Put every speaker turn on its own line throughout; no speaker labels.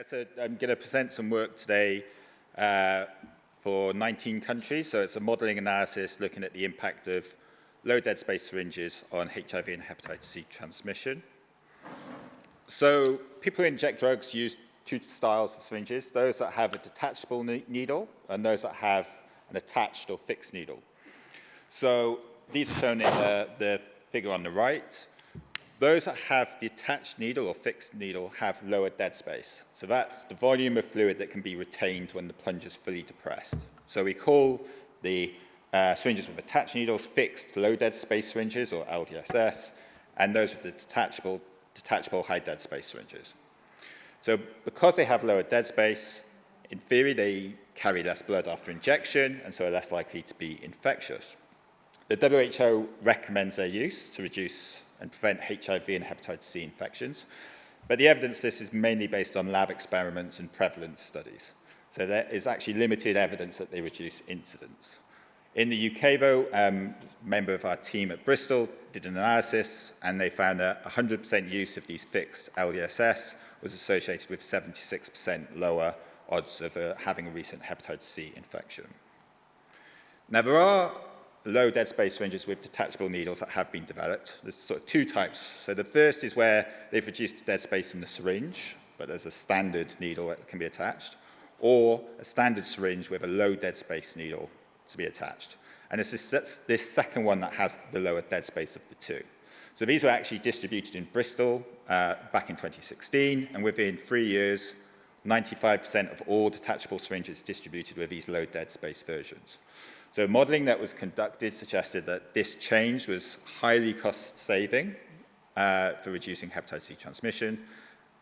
So I'm going to present some work today for 19 countries. So it's a modeling analysis looking at the impact of low dead space syringes on HIV and hepatitis C transmission. So people who inject drugs use two styles of syringes, those that have a detachable needle and those that have an attached or fixed needle. So these are shown in the figure on the right. Those that have the attached needle or fixed needle have lower dead space. So that's the volume of fluid that can be retained when the plunger is fully depressed. So we call the syringes with attached needles fixed low dead space syringes, or LDSS, and those with the detachable high dead space syringes. So because they have lower dead space, in theory they carry less blood after injection and so are less likely to be infectious. The WHO recommends their use to reduce and prevent HIV and hepatitis C infections. But the evidence for this is mainly based on lab experiments and prevalence studies. So there is actually limited evidence that they reduce incidence. In the UK, though, a member of our team at Bristol did an analysis, and they found that 100% use of these fixed LDSS was associated with 76% lower odds of having a recent hepatitis C infection. Now, there are low dead space syringes with detachable needles that have been developed. There's sort of two types. So the first is where they've reduced the dead space in the syringe, but there's a standard needle that can be attached, or a standard syringe with a low dead space needle to be attached. And it's this second one that has the lower dead space of the two. So these were actually distributed in Bristol back in 2016, and within 3 years, 95% of all detachable syringes distributed with these low dead space versions. So modeling that was conducted suggested that this change was highly cost-saving for reducing hepatitis C transmission.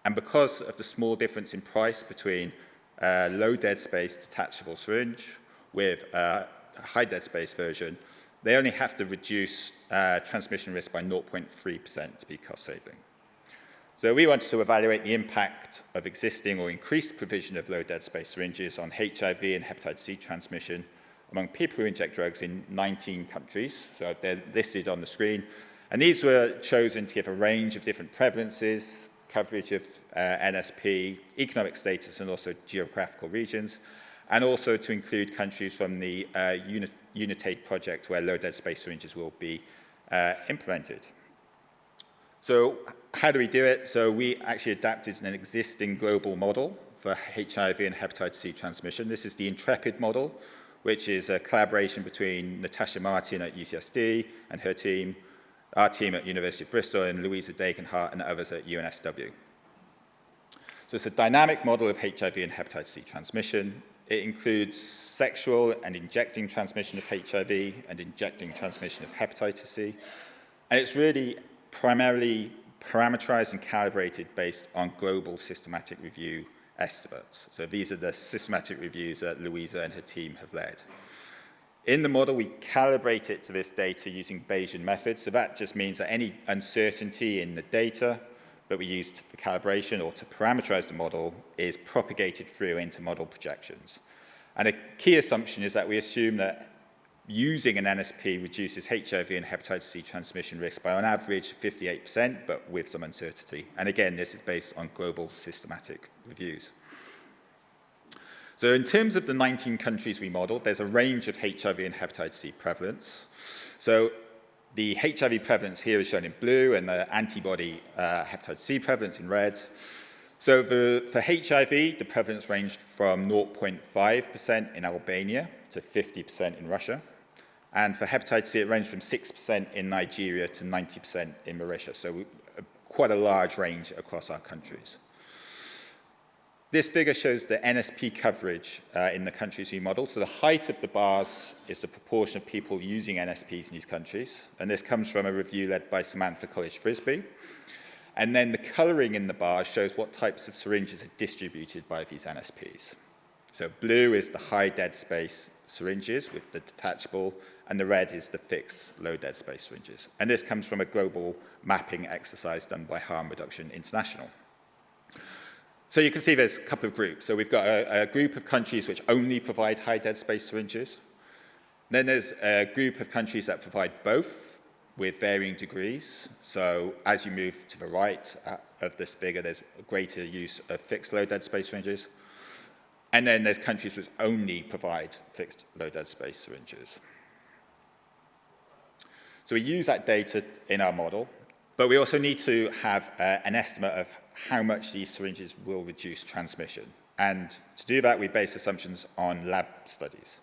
And because of the small difference in price between a low dead space detachable syringe with a high dead space version, they only have to reduce transmission risk by 0.3% to be cost-saving. So we wanted to evaluate the impact of existing or increased provision of low dead space syringes on HIV and hepatitis C transmission among people who inject drugs in 19 countries. So they're listed on the screen. And these were chosen to give a range of different prevalences, coverage of NSP, economic status, and also geographical regions, and also to include countries from the UNITAID project where low dead space syringes will be implemented. So how do we do it? So we actually adapted an existing global model for HIV and hepatitis C transmission. This is the INTREPID model, which is a collaboration between Natasha Martin at UCSD and her team, our team at University of Bristol, and Louisa Dagenhart and others at UNSW. So it's a dynamic model of HIV and hepatitis C transmission. It includes sexual and injecting transmission of HIV and injecting transmission of hepatitis C. And it's really primarily parameterized and calibrated based on global systematic review estimates. So these are the systematic reviews that Louisa and her team have led. In the model, we calibrate it to this data using Bayesian methods. So that just means that any uncertainty in the data that we use for calibration or to parameterize the model is propagated through into model projections. And a key assumption is that we assume that using an NSP reduces HIV and hepatitis C transmission risk by on average 58%, but with some uncertainty. And again, this is based on global systematic reviews. So in terms of the 19 countries we modeled, there's a range of HIV and hepatitis C prevalence. So the HIV prevalence here is shown in blue and the antibody hepatitis C prevalence in red. So for HIV, the prevalence ranged from 0.5% in Albania to 50% in Russia. And for hepatitis C, it ranged from 6% in Nigeria to 90% in Mauritius. So quite a large range across our countries. This figure shows the NSP coverage in the countries we modeled. So the height of the bars is the proportion of people using NSPs in these countries. And this comes from a review led by Samantha College-Frisbee. And then the coloring in the bars shows what types of syringes are distributed by these NSPs. So blue is the high dead space syringes with the detachable, and the red is the fixed low dead space syringes. And this comes from a global mapping exercise done by Harm Reduction International. So you can see there's a couple of groups. So we've got a group of countries which only provide high dead space syringes. Then there's a group of countries that provide both, with varying degrees. So as you move to the right of this figure, there's a greater use of fixed low dead space syringes. And then there's countries which only provide fixed low dead space syringes. So we use that data in our model, but we also need to have an estimate of how much these syringes will reduce transmission. And to do that, we base assumptions on lab studies.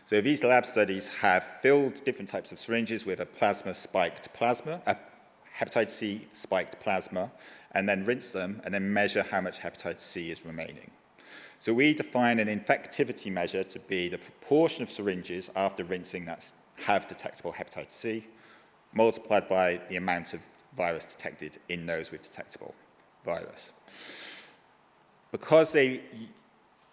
So these lab studies have filled different types of syringes with a hepatitis C spiked plasma, and then rinse them, and then measure how much hepatitis C is remaining. So we define an infectivity measure to be the proportion of syringes after rinsing that have detectable hepatitis C, multiplied by the amount of virus detected in those with detectable virus. Because they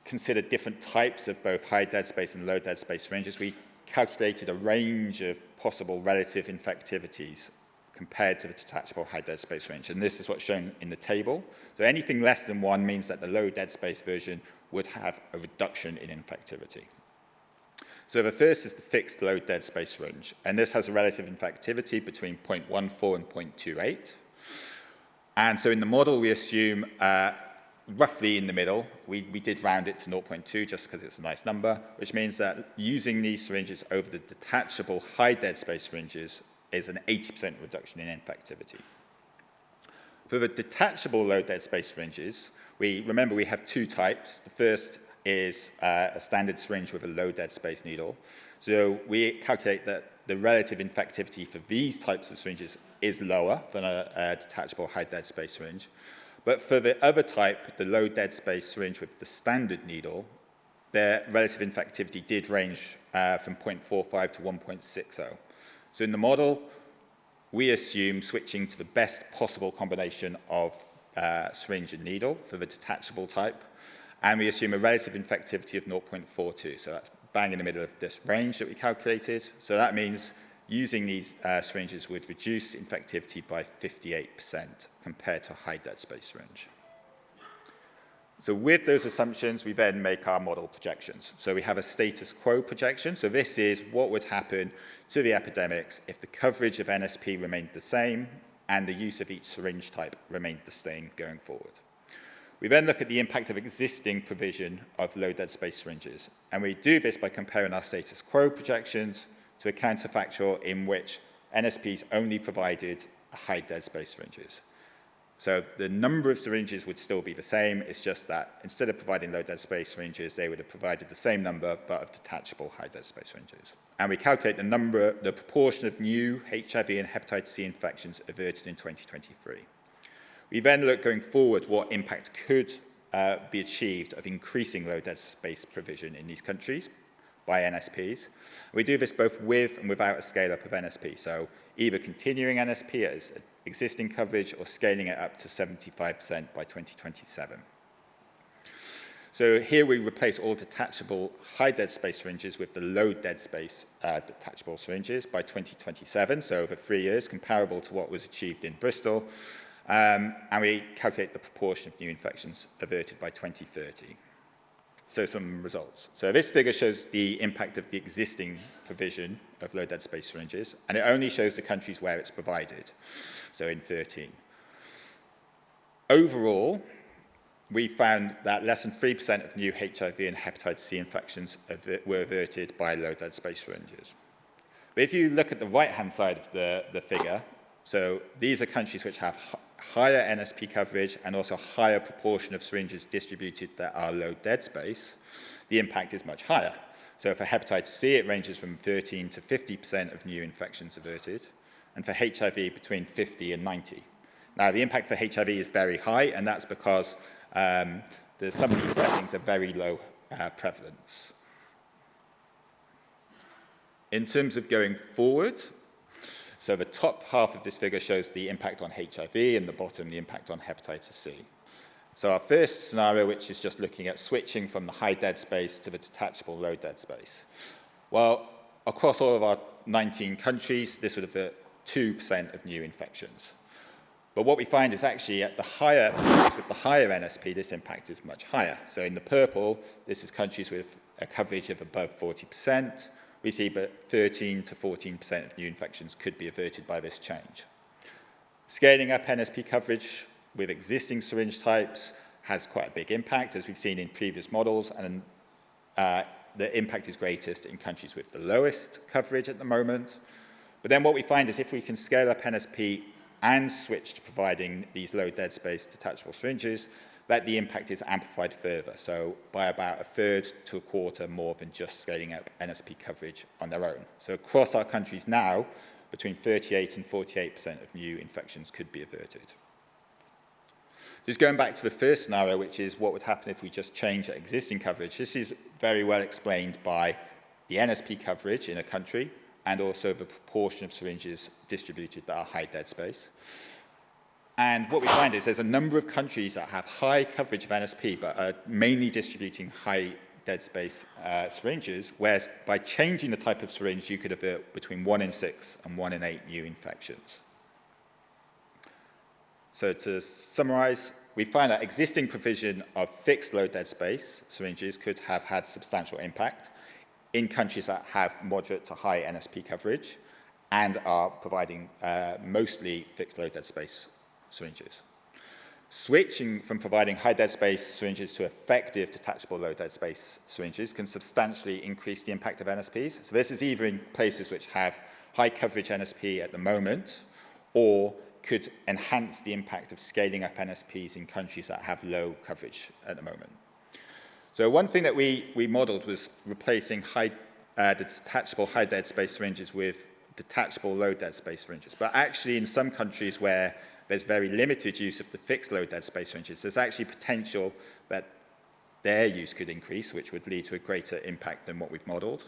consider different types of both high dead space and low dead space syringes, we calculated a range of possible relative infectivities compared to the detachable high dead space syringe. And this is what's shown in the table. So anything less than 1 means that the low dead space version would have a reduction in infectivity. So the first is the fixed low dead space syringe, and this has a relative infectivity between 0.14 and 0.28. And so in the model, we assume roughly in the middle. We did round it to 0.2 just because it's a nice number, which means that using these syringes over the detachable high dead space syringes is an 80% reduction in infectivity. For the detachable low dead space syringes, remember we have 2 types. The first is a standard syringe with a low dead space needle. So we calculate that the relative infectivity for these types of syringes is lower than a detachable high dead space syringe. But for the other type, the low dead space syringe with the standard needle, their relative infectivity did range from 0.45 to 1.60. So in the model, we assume switching to the best possible combination of syringe and needle for the detachable type, and we assume a relative infectivity of 0.42. So that's bang in the middle of this range that we calculated. So that means using these syringes would reduce infectivity by 58% compared to a high dead space syringe. So with those assumptions, we then make our model projections. So we have a status quo projection. So this is what would happen to the epidemics if the coverage of NSP remained the same and the use of each syringe type remained the same going forward. We then look at the impact of existing provision of low dead space syringes. And we do this by comparing our status quo projections to a counterfactual in which NSPs only provided high dead space syringes. So the number of syringes would still be the same. It's just that instead of providing low dead space syringes, they would have provided the same number, but of detachable high dead space syringes. And we calculate the proportion of new HIV and hepatitis C infections averted in 2023. We then look going forward what impact could be achieved of increasing low dead space provision in these countries by NSPs. We do this both with and without a scale-up of NSP, so either continuing NSP as existing coverage or scaling it up to 75% by 2027. So here we replace all detachable high dead space syringes with the low dead space detachable syringes by 2027, so over 3 years, comparable to what was achieved in Bristol, and we calculate the proportion of new infections averted by 2030. So some results. So this figure shows the impact of the existing provision of low dead space syringes, and it only shows the countries where it's provided, so in 13. Overall, we found that less than 3% of new HIV and hepatitis C infections were averted by low dead space syringes. But if you look at the right-hand side of the figure, so these are countries which have higher NSP coverage and also a higher proportion of syringes distributed that are low dead space, the impact is much higher. So for hepatitis C, it ranges from 13 to 50% of new infections averted, and for HIV, between 50 and 90. Now, the impact for HIV is very high, and that's because some of these settings are very low prevalence. In terms of going forward, so the top half of this figure shows the impact on HIV, and the bottom, the impact on hepatitis C. So our first scenario, which is just looking at switching from the high dead space to the detachable low dead space. Well, across all of our 19 countries, this would have 2% of new infections. But what we find is actually with the higher NSP, this impact is much higher. So in the purple, this is countries with a coverage of above 40%. we see that 13 to 14% of new infections could be averted by this change. Scaling up NSP coverage with existing syringe types has quite a big impact, as we've seen in previous models, and the impact is greatest in countries with the lowest coverage at the moment. But then what we find is if we can scale up NSP and switch to providing these low dead space detachable syringes, that the impact is amplified further, so by about a third to a quarter more than just scaling up NSP coverage on their own. So across our countries now, between 38 and 48% of new infections could be averted. Just going back to the first scenario, which is what would happen if we just change that existing coverage, this is very well explained by the NSP coverage in a country and also the proportion of syringes distributed that are high dead space. And what we find is there's a number of countries that have high coverage of NSP but are mainly distributing high dead space syringes, whereas by changing the type of syringe, you could avert between 1 in 6 and 1 in 8 new infections. So to summarize, we find that existing provision of fixed low dead space syringes could have had substantial impact in countries that have moderate to high NSP coverage and are providing mostly fixed low dead space syringes. Switching from providing high dead space syringes to effective detachable low dead space syringes can substantially increase the impact of NSPs. So this is either in places which have high coverage NSP at the moment, or could enhance the impact of scaling up NSPs in countries that have low coverage at the moment. So one thing that we modeled was replacing the detachable high dead space syringes with detachable low dead space syringes. But actually in some countries where there's very limited use of the fixed low dead space syringes, there's actually potential that their use could increase, which would lead to a greater impact than what we've modeled.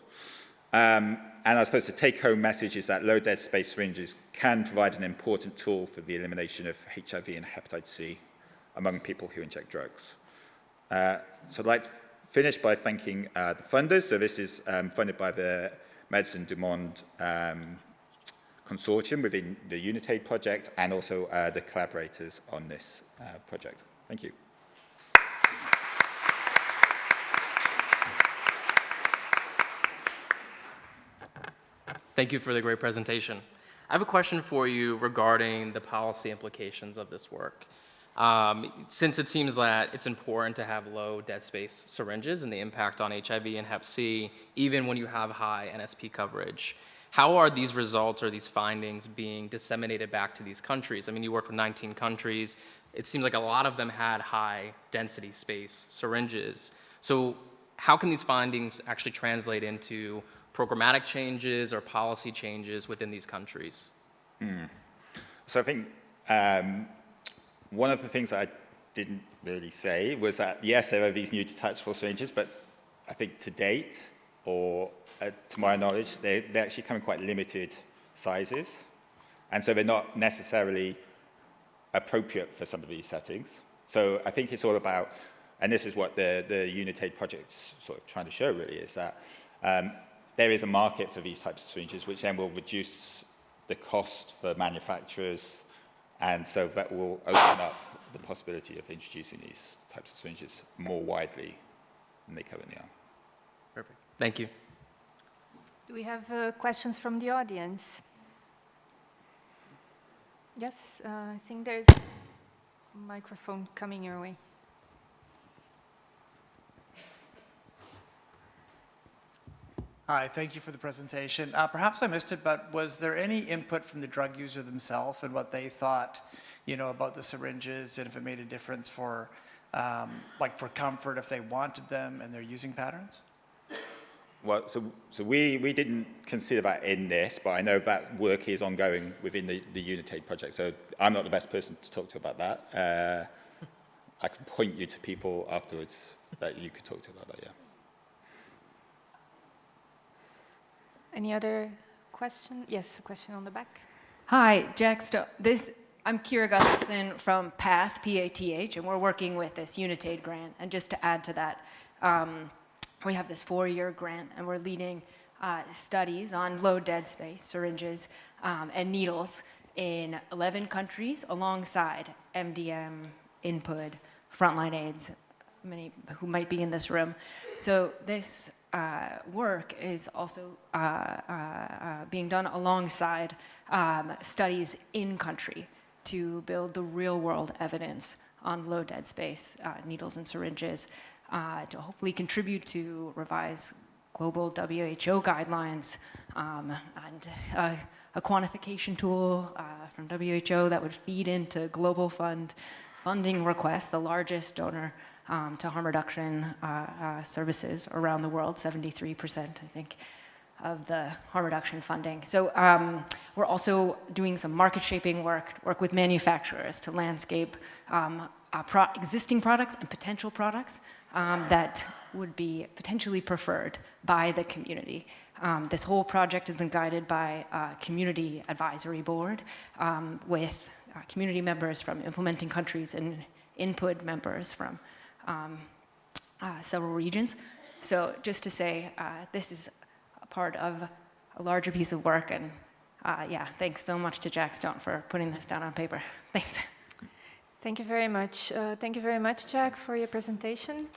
And I suppose the take-home message is that low dead space syringes can provide an important tool for the elimination of HIV and hepatitis C among people who inject drugs. So I'd like to finish by thanking the funders. So this is funded by the Medicine du Monde consortium within the UNITAID project and also the collaborators on this project. Thank you.
Thank you for the great presentation. I have a question for you regarding the policy implications of this work. Since it seems that it's important to have low dead space syringes and the impact on HIV and Hep C, even when you have high NSP coverage, how are these results or these findings being disseminated back to these countries? I mean, you worked with 19 countries. It seems like a lot of them had high density space syringes. So how can these findings actually translate into programmatic changes or policy changes within these countries?
So I think one of the things I didn't really say was that, yes, there are these new detachable syringes, but I think to date, or to my knowledge, they actually come in quite limited sizes. And so they're not necessarily appropriate for some of these settings. So I think it's all about, and this is what the UNITAID project's sort of trying to show really, is that there is a market for these types of syringes, which then will reduce the cost for manufacturers, and so that will open up the possibility of introducing these types of syringes more widely than they currently are.
Perfect. Thank you.
Do we have questions from the audience? Yes, I think there's a microphone coming your way.
Hi, thank you for the presentation. Perhaps I missed it, but was there any input from the drug user themselves and what they thought, about the syringes and if it made a difference for, for comfort, if they wanted them and their using patterns?
Well, so we didn't consider that in this, but I know that work is ongoing within the UNITAID project, so I'm not the best person to talk to about that. I can point you to people afterwards that you could talk to about that, yeah.
Any other question? Yes, a question on the back.
Hi, Jack I'm Kira Gustafson from PATH, P-A-T-H, and we're working with this UNITAID grant. And just to add to that, we have this 4-year grant, and we're leading studies on low dead space syringes and needles in 11 countries alongside MDM, input, frontline AIDS, many who might be in this room. So this work is also being done alongside studies in country to build the real world evidence on low dead space needles and syringes to hopefully contribute to revise global WHO guidelines and a quantification tool from WHO that would feed into global funding requests, the largest donor to harm reduction services around the world, 73%, I think, of the harm reduction funding. So we're also doing some market shaping work with manufacturers to landscape existing products and potential products that would be potentially preferred by the community. This whole project has been guided by a community advisory board with community members from implementing countries and input members from several regions. So just to say, this is a part of a larger piece of work, and yeah, thanks so much to Jack Stone for putting this down on paper. Thanks.
Thank you very much. Thank you very much, Jack, for your presentation.